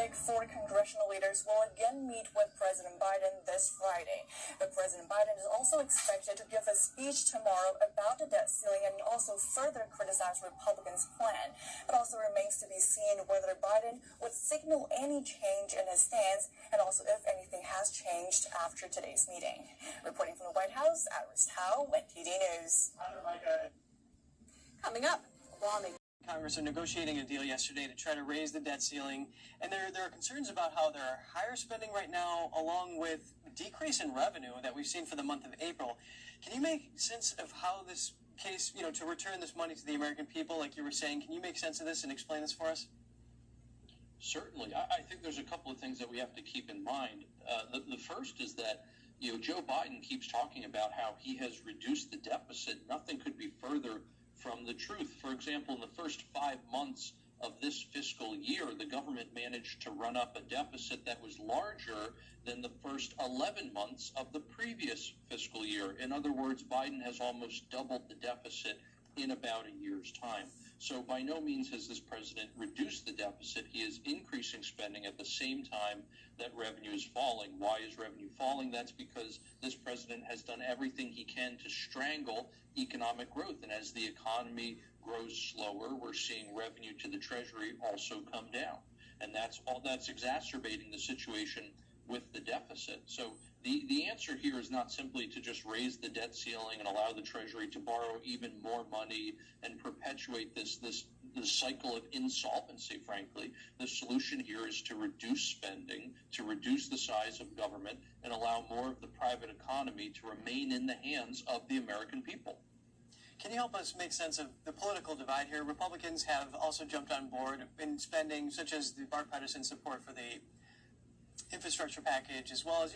Big Four congressional leaders will again meet with President Biden this Friday. But President Biden is also expected to give a speech tomorrow about the debt ceiling and also further criticize Republicans' plan. It also remains to be seen whether Biden would signal any change in his stance and also if anything has changed after today's meeting. Reporting from the White House, Iris Tao, WNTD News. Coming up, lawmakers Congress are negotiating a deal yesterday to try to raise the debt ceiling, and there are concerns about how there are higher spending right now, along with decrease in revenue that we've seen for the month of April. Can you make sense of how this case, to return this money to the American people, like you were saying, can you make sense of this and explain this for us? Certainly. I think there's a couple of things that we have to keep in mind. The first is that Joe Biden keeps talking about how he has reduced the deficit. Nothing could be further from the truth. For example, in the first 5 months of this fiscal year, the government managed to run up a deficit that was larger than the first 11 months of the previous fiscal year. In other words, Biden has almost doubled the deficit in about a year's time. So by no means has this president reduced the deficit. He is increasing spending at the same time that revenue is falling. Why is revenue falling? That's because this president has done everything he can to strangle economic growth. And as the economy grows slower, we're seeing revenue to the Treasury also come down. And that's exacerbating the situation with the deficit. So the answer here is not simply to just raise the debt ceiling and allow the Treasury to borrow even more money and perpetuate this cycle of insolvency, frankly. The solution here is to reduce spending, to reduce the size of government, and allow more of the private economy to remain in the hands of the American people. Can you help us make sense of the political divide here? Republicans have also jumped on board in spending, such as the bipartisan support for the infrastructure package, as well as,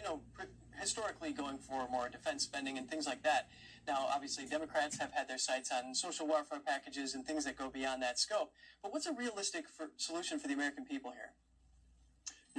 historically going for more defense spending and things like that. Now, obviously, Democrats have had their sights on social welfare packages and things that go beyond that scope. But what's a realistic solution for the American people here?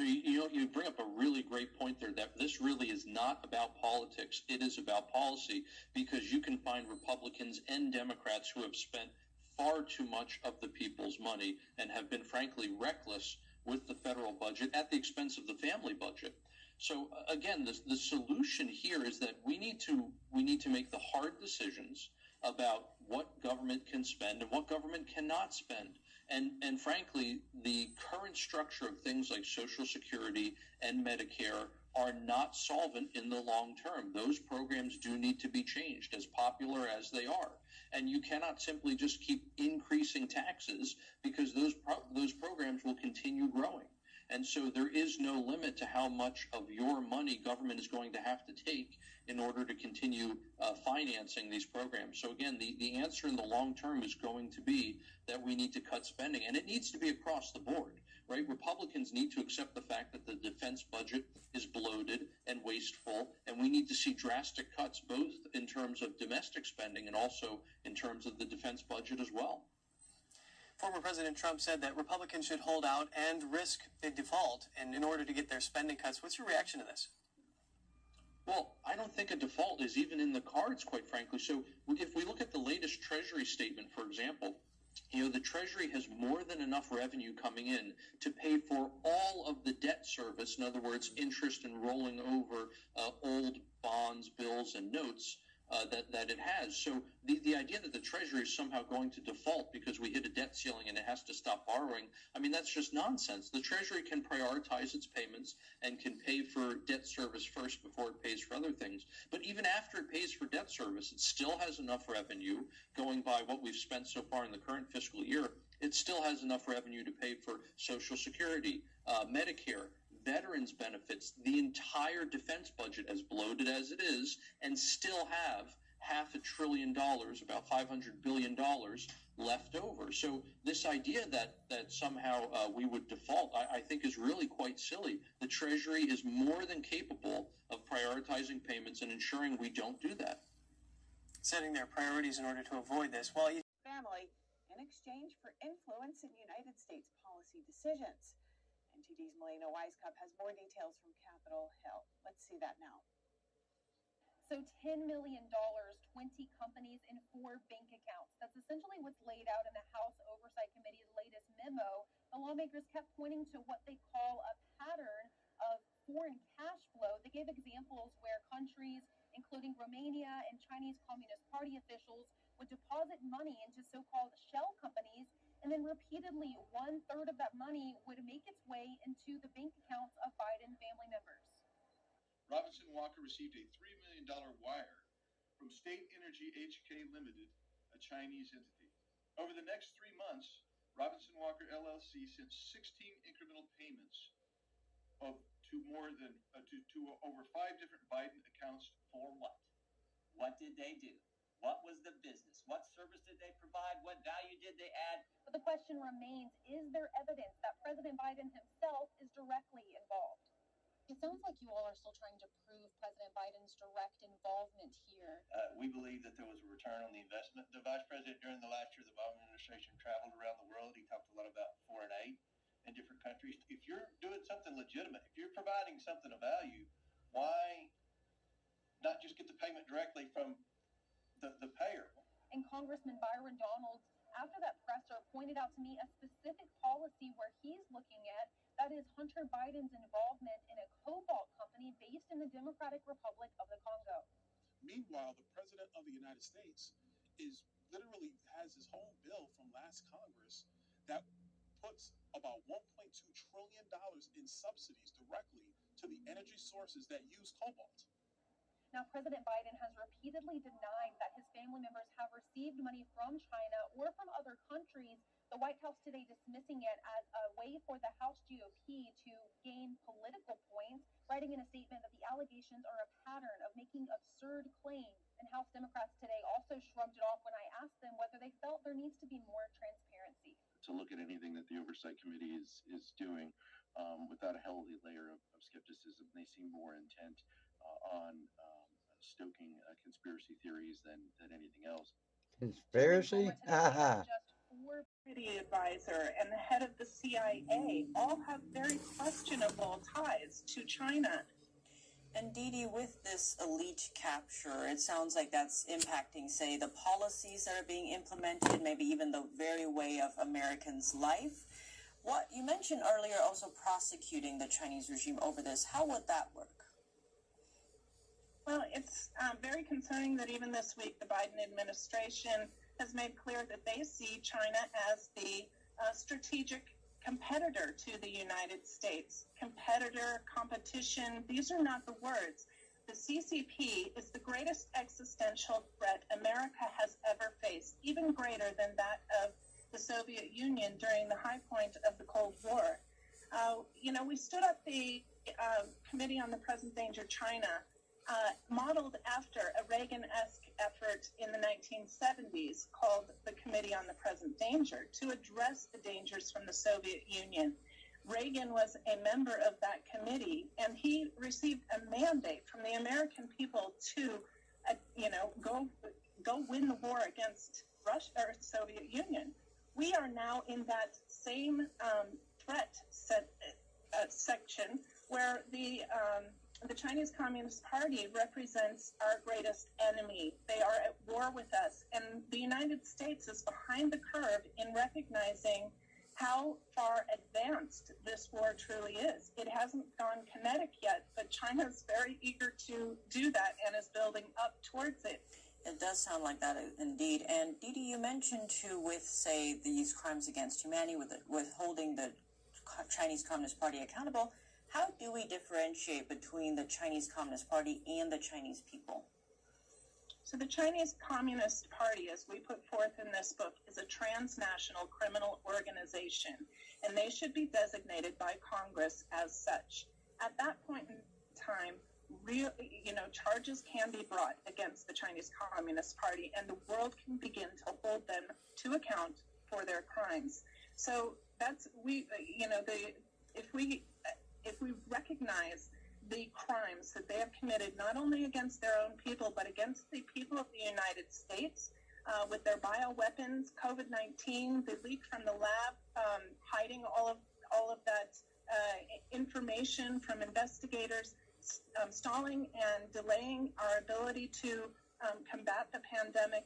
You bring up a really great point there, that this really is not about politics. It is about policy, because you can find Republicans and Democrats who have spent far too much of the people's money and have been, frankly, reckless with the federal budget at the expense of the family budget. So again, the solution here is that we need to make the hard decisions about what government can spend and what government cannot spend. And frankly, the current structure of things like Social Security and Medicare are not solvent in the long term. Those programs do need to be changed, as popular as they are. And you cannot simply just keep increasing taxes, because those programs will continue growing. And so there is no limit to how much of your money government is going to have to take in order to continue financing these programs. So again, the answer in the long term is going to be that we need to cut spending, and it needs to be across the board, right? Republicans need to accept the fact that the defense budget is bloated and wasteful, and we need to see drastic cuts, both in terms of domestic spending and also in terms of the defense budget as well. Former President Trump said that Republicans should hold out and risk a default in order to get their spending cuts. What's your reaction to this? Well, I don't think a default is even in the cards, quite frankly. So if we look at the latest Treasury statement, for example, the Treasury has more than enough revenue coming in to pay for all of the debt service, in other words, interest and rolling over old bonds, bills, and notes that it has. So the idea that the Treasury is somehow going to default because we hit a debt ceiling and it has to stop borrowing, I mean, that's just nonsense. The Treasury can prioritize its payments and can pay for debt service first before it pays for other things. But even after it pays for debt service, it still has enough revenue, going by what we've spent so far in the current fiscal year. It still has enough revenue to pay for Social Security, Medicare, veterans benefits, the entire defense budget, as bloated as it is, and still have $500 billion, about $500 billion left over. So this idea that somehow we would default, I think is really quite silly. The Treasury is more than capable of prioritizing payments and ensuring we don't do that. Setting their priorities in order to avoid this. Well, family in exchange for influence in United States policy decisions. NTD's Melina Weisskopf has more details from Capitol Hill. Let's see that now. So $10 million, 20 companies, and 4 bank accounts. That's essentially what's laid out in the House Oversight Committee's latest memo. The lawmakers kept pointing to what they call a pattern of foreign cash flow. They gave examples where countries, including Romania and Chinese Communist Party officials, would deposit money into so-called shell companies, and then repeatedly 1/3 of that money would make its way into the bank accounts of Biden family members. Robinson Walker received a $3 million wire from State Energy HK Limited, a Chinese entity. Over the next 3 months, Robinson Walker LLC sent 16 incremental payments to over 5 different Biden accounts. For what? What did they do? What was the business? What service did they provide? What value did they add? But the question remains, is there evidence that President Biden himself is directly involved? It sounds like you all are still trying to prove President Biden's direct involvement here. We believe that there was a return on the investment. The vice president during the last year of the Obama administration traveled around the world. He talked a lot about foreign aid in different countries. If you're doing something legitimate, if you're providing something of value, why not just get the payment directly from the payer? And Congressman Byron Donalds, after that presser, pointed out to me a specific policy where he's looking at, that is Hunter Biden's involvement in a cobalt company based in the Democratic Republic of the Congo. Meanwhile, the president of the United States literally has his own bill from last Congress that puts about $1.2 trillion in subsidies directly to the energy sources that use cobalt. Now, President Biden has repeatedly denied that his family members have received money from China or from other countries. The White House today dismissing it as a way for the House GOP to gain political points, writing in a statement that the allegations are a pattern of making absurd claims. And House Democrats today also shrugged it off when I asked them whether they felt there needs to be more transparency. To look at anything that the Oversight Committee is doing without a healthy layer of skepticism. They seem more intent on stoking conspiracy theories than anything else. Conspiracy? Security advisor and the head of the CIA all have very questionable ties to China. And Didi, with this elite capture, it sounds like that's impacting, say, the policies that are being implemented, maybe even the very way of Americans' life. What you mentioned earlier, also prosecuting the Chinese regime over this. How would that work? Well, it's very concerning that even this week the Biden administration has made clear that they see China as the strategic competitor to the United States. Competitor, competition, these are not the words. The CCP is the greatest existential threat America has ever faced, even greater than that of the Soviet Union during the high point of the Cold War. We stood up the Committee on the Present Danger China, modeled after a Reagan-esque effort in the 1970s called the Committee on the Present Danger to address the dangers from the Soviet Union. Reagan was a member of that committee, and he received a mandate from the American people to, go win the war against Russia or Soviet Union. We are now in that same threat section where the Chinese Communist Party represents our greatest enemy. They are at war with us, and the United States is behind the curve in recognizing how far advanced this war truly is. It hasn't gone kinetic yet, but China's very eager to do that and is building up towards it. It does sound like that indeed. And Didi, you mentioned too, with, say, these crimes against humanity, with holding the Chinese Communist Party accountable, how do we differentiate between the Chinese Communist Party and the Chinese people? So the Chinese Communist Party, as we put forth in this book, is a transnational criminal organization, and they should be designated by Congress as such. At that point in time, charges can be brought against the Chinese Communist Party, and the world can begin to hold them to account for their crimes. So if we recognize the crimes that they have committed, not only against their own people, but against the people of the United States, with their bioweapons, COVID-19, the leak from the lab, hiding all of that information from investigators, stalling and delaying our ability to combat the pandemic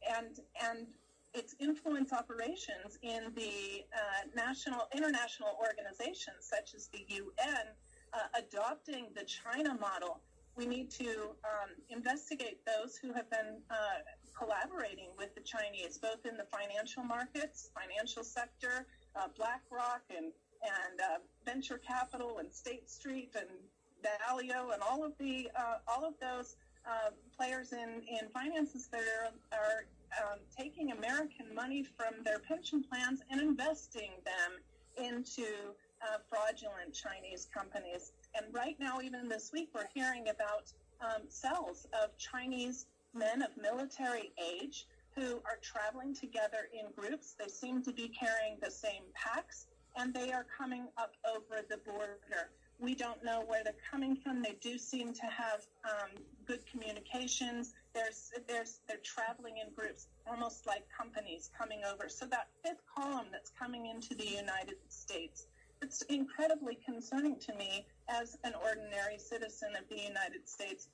and its influence operations in the international organizations such as the UN adopting the China model. We need to investigate those who have been collaborating with the Chinese, both in the financial markets, financial sector, BlackRock and venture capital and State Street and Dalio and all of those players in finances that are taking American money from their pension plans and investing them into fraudulent Chinese companies. And right now, even this week, we're hearing about cells of Chinese men of military age who are traveling together in groups. They seem to be carrying the same packs, and they are coming up over the border. We don't know where they're coming from. They do seem to have good communications. They're traveling in groups, almost like companies coming over. So that fifth column that's coming into the United States, it's incredibly concerning to me as an ordinary citizen of the United States.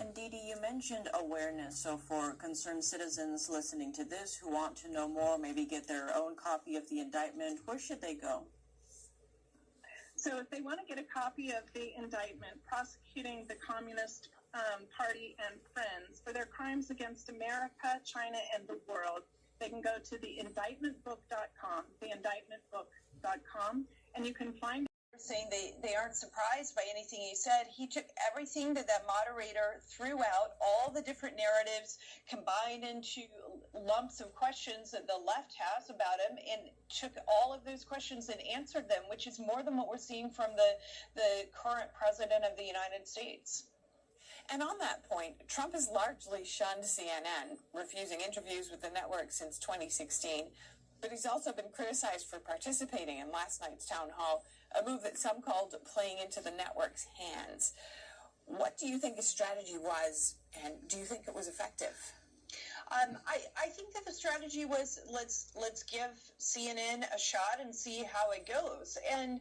And Dee Dee, you mentioned awareness. So for concerned citizens listening to this who want to know more, maybe get their own copy of the indictment, where should they go? So if they want to get a copy of the indictment prosecuting the Communist Party and friends for their crimes against America, China, and the world, they can go to theindictmentbook.com, theindictmentbook.com, and you can find saying they aren't surprised by anything he said. He took everything that moderator threw out, all the different narratives combined into lumps of questions that the left has about him, and took all of those questions and answered them, which is more than what we're seeing from the current president of the United States. And on that point, Trump has largely shunned CNN, refusing interviews with the network since 2016. But he's also been criticized for participating in last night's town hall, a move that some called playing into the network's hands. What do you think his strategy was, and do you think it was effective? I think that the strategy was let's give CNN a shot and see how it goes. And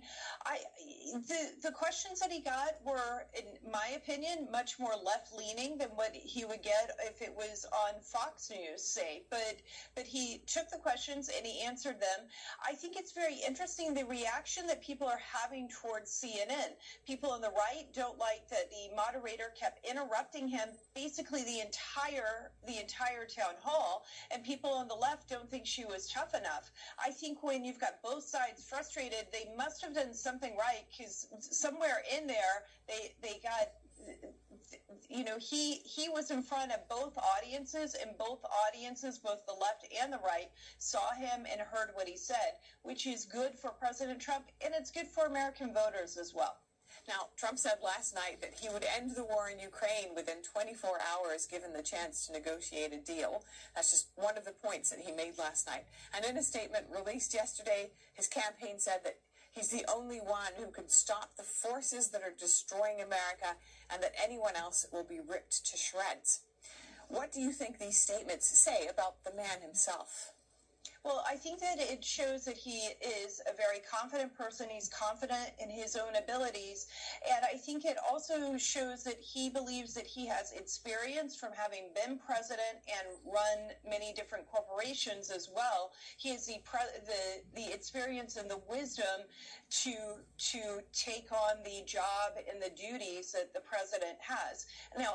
the questions that he got were, in my opinion, much more left-leaning than what he would get if it was on Fox News, say. But he took the questions and he answered them. I think it's very interesting the reaction that people are having towards CNN. People on the right don't like that the moderator kept interrupting him basically the entire town hall, and people on the left don't think she was tough enough. I think when you've got both sides frustrated, they must have done something right, because somewhere in there they got, he was in front of both audiences, and both audiences, both the left and the right, saw him and heard what he said, which is good for President Trump, and it's good for American voters as well. Now, Trump said last night that he would end the war in Ukraine within 24 hours given the chance to negotiate a deal. That's just one of the points that he made last night. And in a statement released yesterday, his campaign said that he's the only one who can stop the forces that are destroying America, and that anyone else will be ripped to shreds. What do you think these statements say about the man himself? Well, I think that it shows that he is a very confident person. He's confident in his own abilities. And I think it also shows that he believes that he has experience from having been president and run many different corporations as well. He has the experience and the wisdom to take on the job and the duties that the president has. Now,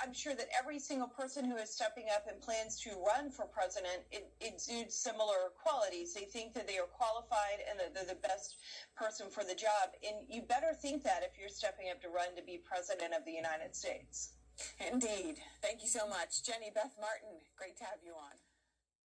I'm sure that every single person who is stepping up and plans to run for president exudes similar qualities. They think that they are qualified and that they're the best person for the job. And you better think that if you're stepping up to run to be president of the United States. Indeed. Thank you so much. Jenny Beth Martin, great to have you on.